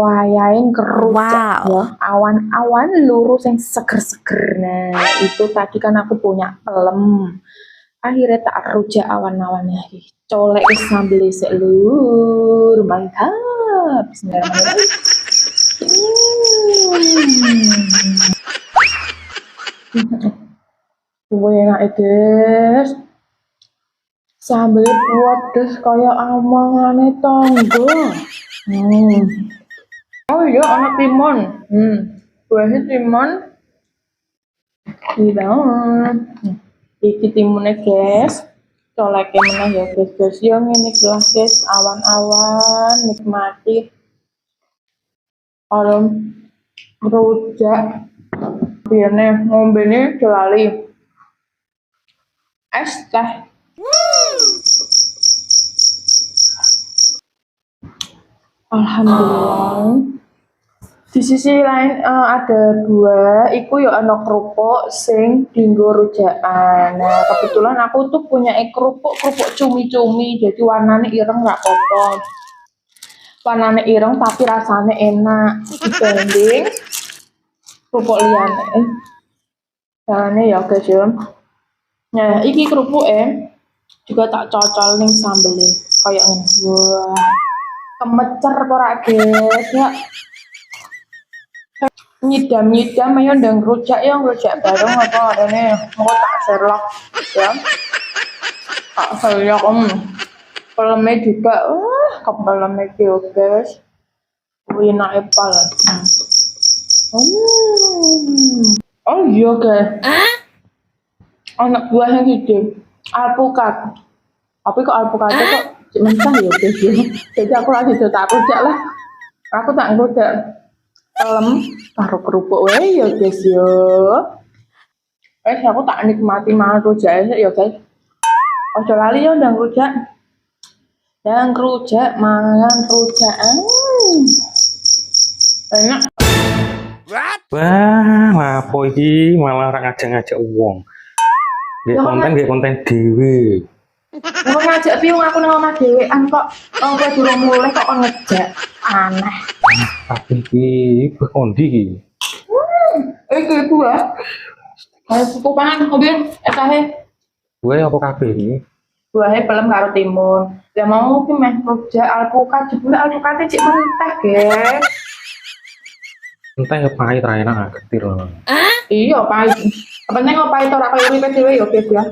wayahe ngerujak Wow. ya, awan-awan lurus yang seger-seger. Nah, itu tadi kan aku punya pelem. Akhirnya tak rujak awan-awannya. Colek ke sambel sik lur. Mantap. Bismillahirrahmanirrahim. Enak guys. Sambel pedes kaya amangane tangga. Oh iya, ana timun. Buahnya timun. Iya. Iki timune guys. Coleke meneh ya guys. Ya ngene gelas guys, awan-awan nikmati. Alam rujak. Biane ngombene lali. Es teh. Alhamdulillah. Di sisi lain ada buah, iku ya ana kerupuk sing dienggo rujakan. Nah, kebetulan aku tuh punya kerupuk cumi-cumi, jadi warnanya ireng nggak apa-apa. Warnanya ireng tapi rasanya enak dibanding kerupuk liyane. Caranya ya guys ya. Nah, iki kerupuk juga tak cocol ning sambelin kayak ngene. Wah, kemecer ora guys ya. Nyidam ayo ndang rujak ya rujak bareng apa adane mau tak serlok ya. Tak serlok peleme juga kepeleme iki yo guys. Enake pal. Oh iya guys. Anak buahnya gitu. Alpukat. Tapi kok alpukat kok mentah ya guys ya. Jadi aku lagi tak rujak lah. Aku tak rujak pelem karo kerupuk wae ya guys yo. Aku tak nikmati mangan rujak ya guys. Ojo lali yo ndang rujak. Ndang rujak mangan rujak. Enak. Wah, lapo iki malah ora ngajak-ngajak wong. Nggih konten dhewe. Mau ngajak piung aku nang omah dhewean kok. Kowe durung mulih kok ngejak. Aneh. Tapi iki kondi iki. Iki buah. Kayak pupu pangan mobil etahe. Kowe apa kabeh iki? Buahnya pelem karo timun. Ya mau ki meh rujak alpukat jebule alpukate cek mentah, guys. Entah ya pahit ra enak getir lho. Iya, pahit. Apa neng pahit ora kaya uripe dhewe ya, guys ya.